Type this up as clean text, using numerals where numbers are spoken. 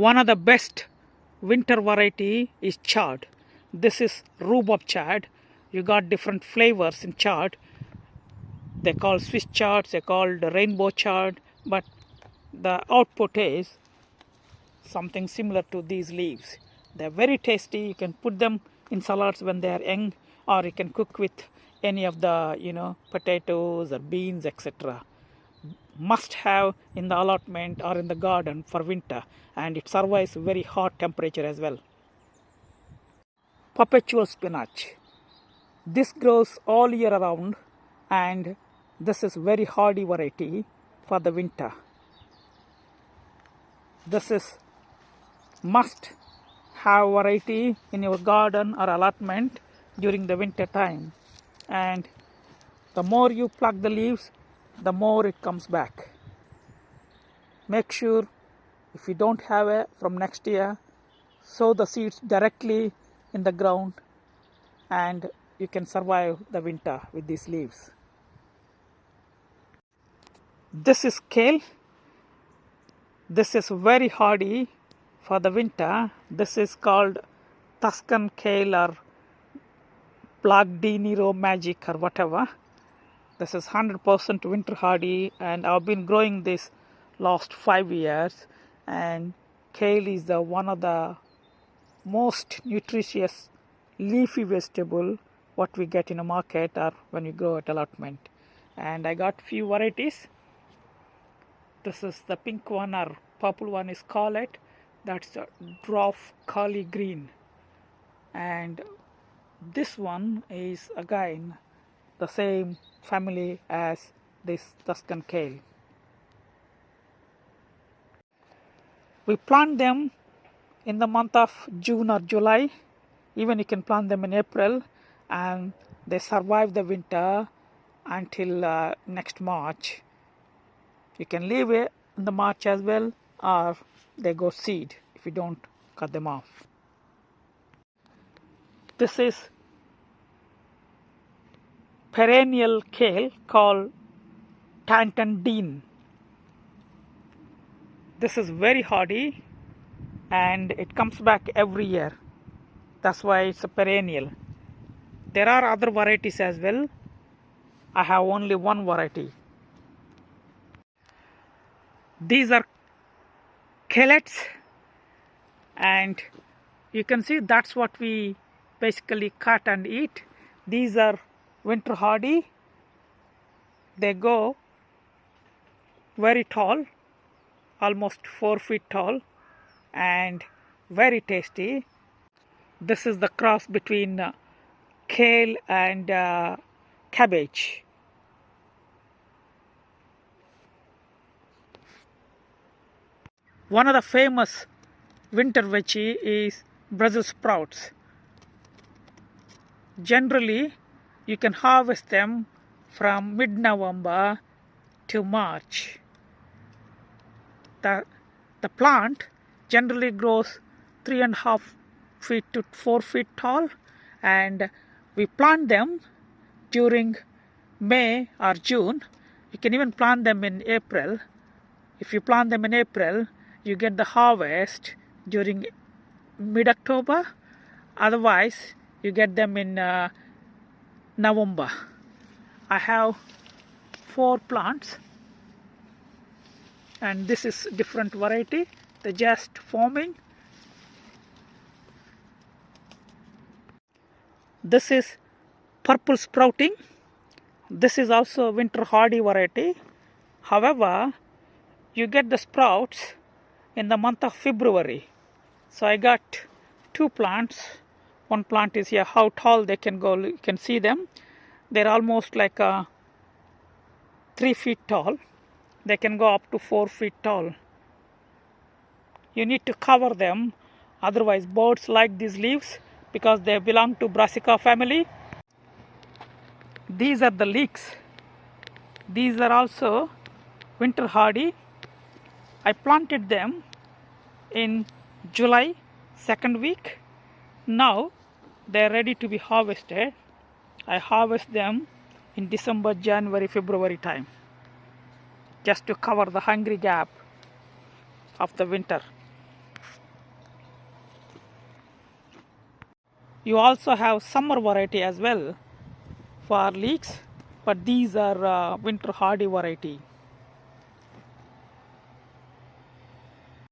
One of the best winter variety is Chard. This is rhubarb chard. You got different flavors in chard. They call Swiss chards, they call the rainbow chard, but the output is something similar to these leaves. They're very tasty. You can put them in salads when they are young, or you can cook with any of the potatoes or beans, etc. Must have in the allotment or in the garden for winter, and it survives very hot temperature as well. Perpetual spinach. This grows all year around, and this is very hardy variety for the winter. This is must have variety in your garden or allotment during the winter time, and the more you pluck the leaves, the more it comes back. Make sure if you don't have it from next year, sow the seeds directly in the ground, and you can survive the winter with these leaves. This is kale. This is very hardy for the winter. This is called Tuscan Kale or Black de Nero Magic or whatever. This is 100% winter hardy, and I've been growing this last 5 years, and kale is one of the most nutritious leafy vegetable what we get in a market or when we grow at allotment. And I got few varieties. This is the pink one, or purple one is Scarlet. That's a dwarf Kali green, and this one is again the same family as this Tuscan Kale. We plant them in the month of June or July. Even you can plant them in April, and they survive the winter until next March. You can leave it in the March as well, or they go seed if you don't cut them off. This is Perennial Kale called Tantandine. This is very hardy, and it comes back every year. That's why it's a perennial. There are other varieties as well. I have only one variety. These are kaleets, and you can see that's what we basically cut and eat. These are winter hardy. They go very tall, almost 4 feet tall, and very tasty. This is the cross between kale and cabbage. One of the famous winter veggie is Brussels sprouts. Generally, you can harvest them from mid-November to March. The plant generally grows 3.5 feet to 4 feet tall, and we plant them during May or June. You can even plant them in April. If you plant them in April, you get the harvest during mid-October. Otherwise, you get them in November. I have 4 plants, and this is different variety. They're just forming. This is purple sprouting. This is also a winter hardy variety. However, you get the sprouts in the month of February. So I got 2 plants. One plant is here. How tall they can go, you can see them. They're almost like 3 feet tall. They can go up to 4 feet tall. You need to cover them, otherwise birds like these leaves because they belong to Brassica family. These are the leeks. These are also winter hardy. I planted them in July 2nd week. Now they are ready to be harvested. I harvest them in December, January, February time, just to cover the hungry gap of the winter. You also have summer variety as well for leeks, but these are winter hardy variety.